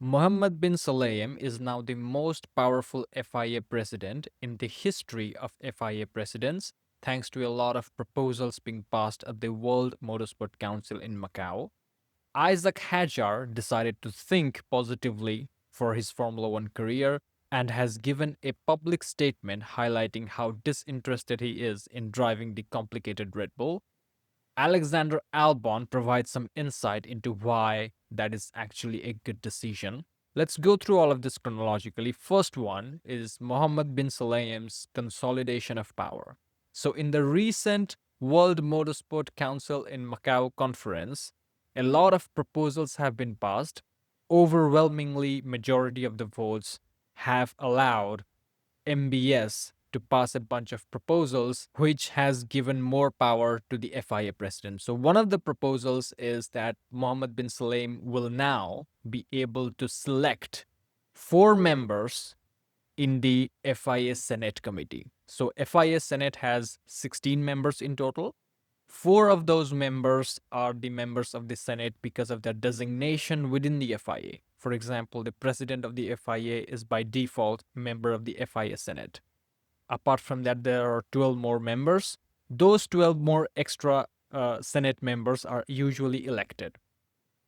Mohammed bin Sulayem is now the most powerful FIA president in the history of FIA presidents, thanks to a lot of proposals being passed at the World Motorsport Council in Macau. Isaac Hadjar decided to think positively for his Formula One career and has given a public statement highlighting how disinterested he is in driving the complicated Red Bull. Alexander Albon provides some insight into why that is actually a good decision. Let's go through all of this chronologically. First one is Mohammed bin Sulayem's consolidation of power. So, in the recent World Motorsport Council in Macau conference, a lot of proposals have been passed. Overwhelmingly, majority of the votes have allowed MBS to pass a bunch of proposals, which has given more power to the FIA president. So, one of the proposals is that Mohammed bin Sulayem will now be able to select four members in the FIA Senate committee. So, FIA Senate has 16 members in total. Four of those members are the members of the Senate because of their designation within the FIA. For example, the president of the FIA is by default a member of the FIA Senate. Apart from that, there are 12 more members. Those 12 more extra Senate members are usually elected.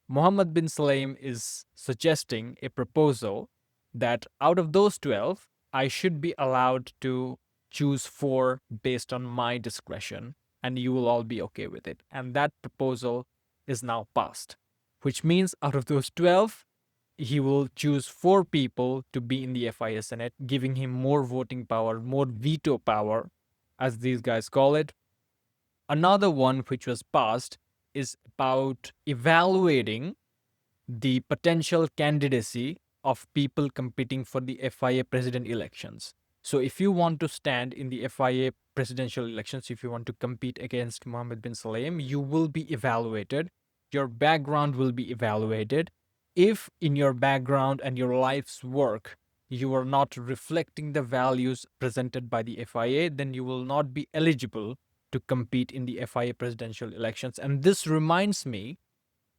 Mohammed bin Sulayem is suggesting a proposal that out of those 12, I should be allowed to choose four based on my discretion, and you will all be okay with it. And that proposal is now passed, which means out of those 12, he will choose four people to be in the FIA Senate, giving him more voting power, more veto power, as these guys call it. Another one which was passed is about evaluating the potential candidacy of people competing for the FIA president elections. So, if you want to stand in the FIA presidential elections, if you want to compete against Mohammed bin Sulayem, you will be evaluated. Your background will be evaluated. If in your background and your life's work you are not reflecting the values presented by the FIA, then you will not be eligible to compete in the FIA presidential elections. And this reminds me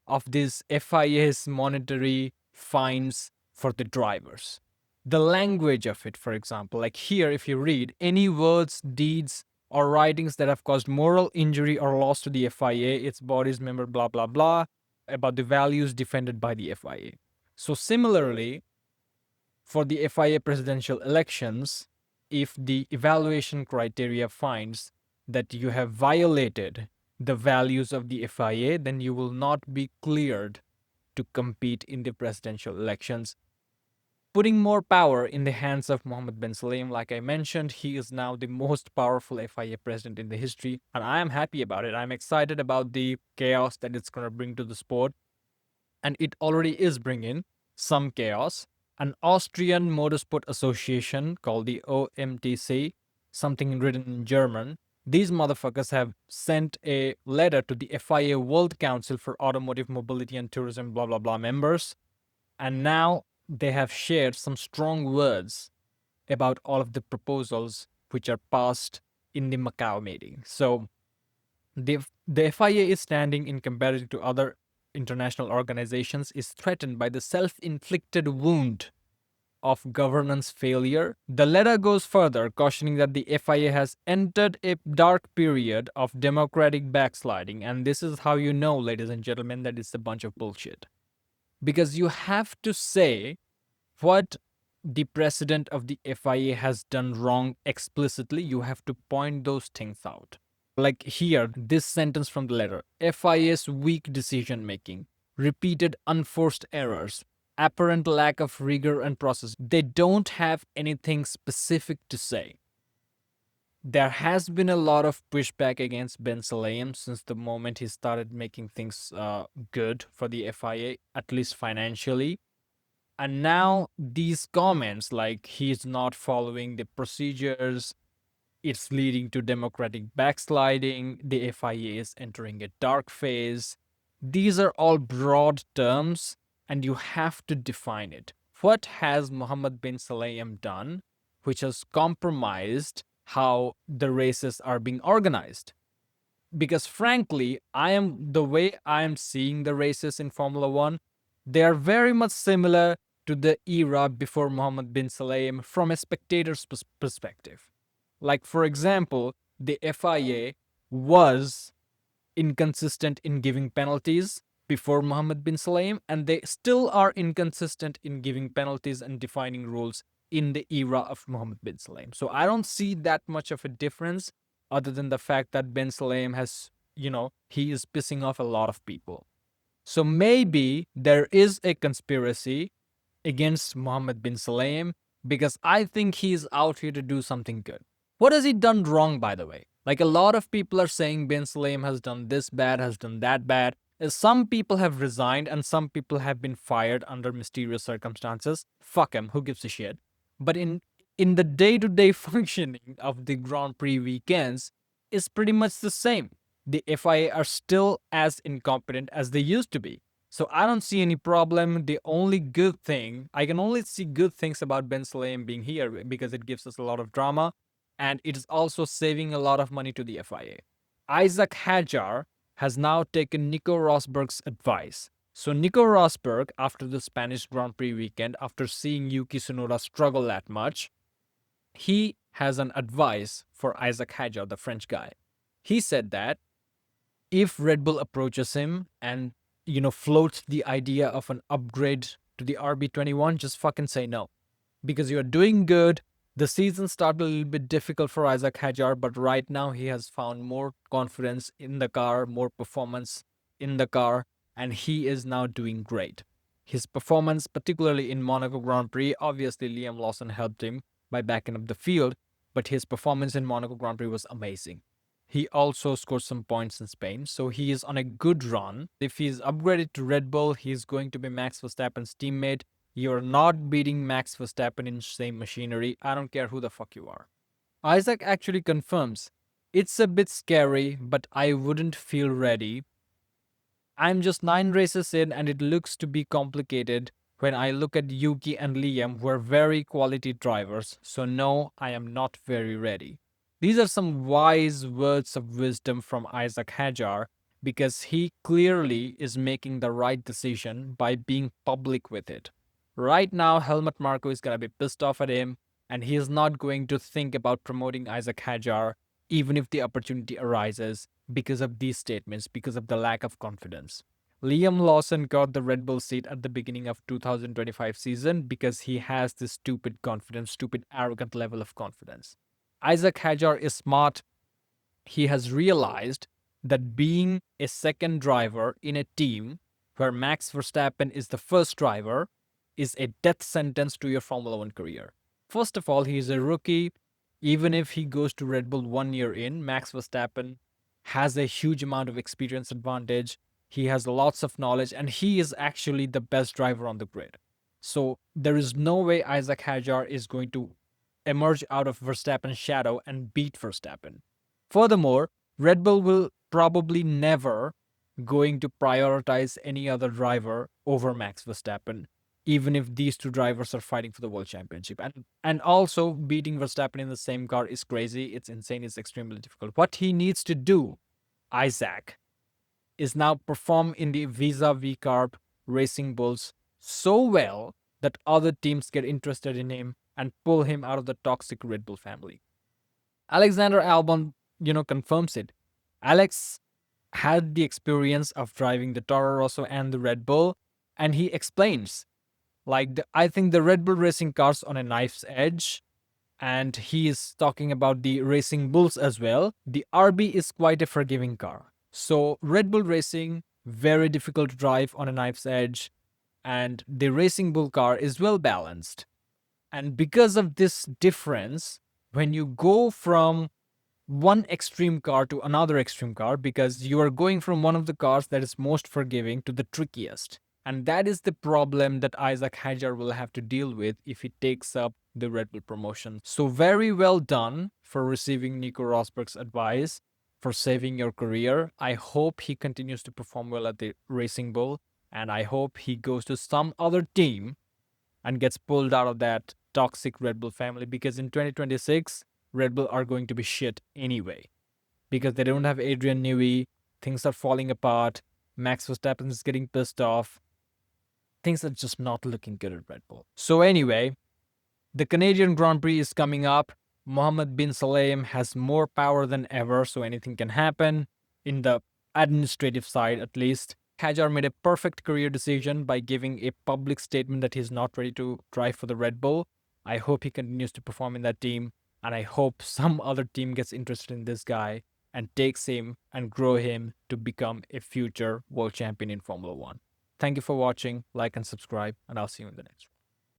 of this FIA's monetary fines for the drivers. The language of it, for example, like here, if you read any words, deeds, or writings that have caused moral injury or loss to the FIA, its bodies, member, blah, blah, blah, about the values defended by the FIA. So, similarly, for the FIA presidential elections, if the evaluation criteria finds that you have violated the values of the FIA, then you will not be cleared to compete in the presidential elections. Putting more power in the hands of Mohammed bin Sulayem, like I mentioned, he is now the most powerful FIA president in the history, and I am happy about it. I'm excited about the chaos that it's going to bring to the sport, and it already is bringing some chaos. An Austrian Motorsport Association called the OMTC, something written in German, these motherfuckers have sent a letter to the FIA World Council for Automotive Mobility and Tourism, blah, blah, blah members. And now they have shared some strong words about all of the proposals which are passed in the Macau meeting. So the FIA is standing in comparison to other international organizations is threatened by the self-inflicted wound of governance failure. The letter goes further, cautioning that the FIA has entered a dark period of democratic backsliding. And this is how you know, ladies and gentlemen, that it's a bunch of bullshit. Because you have to say what the president of the FIA has done wrong explicitly. You have to point those things out. Like here, this sentence from the letter: FIA's weak decision making, repeated unforced errors, apparent lack of rigor and process. They don't have anything specific to say. There has been a lot of pushback against Ben Sulayem since the moment he started making things good for the FIA, at least financially. And now these comments, like he's not following the procedures, it's leading to democratic backsliding, the FIA is entering a dark phase. These are all broad terms, and you have to define it. What has Mohammed bin Sulayem done which has compromised how the races are being organized? Because frankly, the way I am seeing the races in Formula One, They are very much similar to the era before Mohammed bin Sulayem from a spectator's perspective. Like, for example, the FIA was inconsistent in giving penalties before Mohammed bin Sulayem, and they still are inconsistent in giving penalties and defining rules in the era of Mohammed bin Sulayem. So I don't see that much of a difference other than the fact that bin Sulayem has, he is pissing off a lot of people. So maybe there is a conspiracy against Mohammed bin Sulayem because I think he's out here to do something good. What has he done wrong, by the way? Like, a lot of people are saying bin Sulayem has done this bad, has done that bad. Some people have resigned and some people have been fired under mysterious circumstances. Fuck him, who gives a shit? But in the day-to-day functioning of the Grand Prix weekends, is pretty much the same. The FIA are still as incompetent as they used to be. So I don't see any problem. The only good thing, I can only see good things about Ben Sulayem being here because it gives us a lot of drama and it is also saving a lot of money to the FIA. Isaac Hadjar has now taken Nico Rosberg's advice. So Nico Rosberg, after the Spanish Grand Prix weekend, after seeing Yuki Tsunoda struggle that much, he has an advice for Isaac Hadjar, the French guy. He said that if Red Bull approaches him and floats the idea of an upgrade to the RB21, just fucking say no. Because you're doing good. The season started a little bit difficult for Isaac Hadjar, but right now he has found more confidence in the car, more performance in the car, and he is now doing great. His performance, particularly in Monaco Grand Prix, obviously Liam Lawson helped him by backing up the field, but his performance in Monaco Grand Prix was amazing. He also scored some points in Spain, so he is on a good run. If he's upgraded to Red Bull, he's going to be Max Verstappen's teammate. You're not beating Max Verstappen in same machinery. I don't care who the fuck you are. Isaac actually confirms, it's a bit scary, but I wouldn't feel ready. I'm just 9 races in and it looks to be complicated when I look at Yuki and Liam, who are very quality drivers. So no, I am not very ready. These are some wise words of wisdom from Isaac Hadjar because he clearly is making the right decision by being public with it. Right now, Helmut Marko is going to be pissed off at him and he is not going to think about promoting Isaac Hadjar even if the opportunity arises because of these statements, because of the lack of confidence. Liam Lawson got the Red Bull seat at the beginning of 2025 season because he has this stupid confidence, stupid arrogant level of confidence. Isaac Hadjar is smart. He has realized that being a second driver in a team where Max Verstappen is the first driver is a death sentence to your Formula One career. First of all, he is a rookie. Even if he goes to Red Bull 1 year in, Max Verstappen has a huge amount of experience advantage. He has lots of knowledge and he is actually the best driver on the grid. So there is no way Isaac Hadjar is going to emerge out of Verstappen's shadow and beat Verstappen. Furthermore, Red Bull will probably never going to prioritize any other driver over Max Verstappen, even if these two drivers are fighting for the world championship. And also beating Verstappen in the same car is crazy. It's insane. It's extremely difficult. What he needs to do, Isaac, is now perform in the Visa V-Carb Racing Bulls so well that other teams get interested in him and pull him out of the toxic Red Bull family. Alexander Albon, confirms it. Alex had the experience of driving the Toro Rosso and the Red Bull, and he explains, I think the Red Bull racing cars on a knife's edge, and he is talking about the Racing Bulls as well. The RB is quite a forgiving car. So Red Bull Racing, very difficult to drive on a knife's edge, and the Racing Bull car is well balanced. And because of this difference, when you go from one extreme car to another extreme car, because you are going from one of the cars that is most forgiving to the trickiest. And that is the problem that Isaac Hadjar will have to deal with if he takes up the Red Bull promotion. So very well done for receiving Nico Rosberg's advice, for saving your career. I hope he continues to perform well at the Racing Bull, and I hope he goes to some other team and gets pulled out of that toxic Red Bull family, because in 2026, Red Bull are going to be shit anyway. Because they don't have Adrian Newey, things are falling apart, Max Verstappen is getting pissed off. things are just not looking good at Red Bull. So anyway, the Canadian Grand Prix is coming up. Mohammed bin Sulayem has more power than ever, so anything can happen in the administrative side at least. Hadjar made a perfect career decision by giving a public statement that he's not ready to drive for the Red Bull. I hope he continues to perform in that team, and I hope some other team gets interested in this guy and takes him and grow him to become a future world champion in Formula One. Thank you for watching, like and subscribe, and I'll see you in the next one.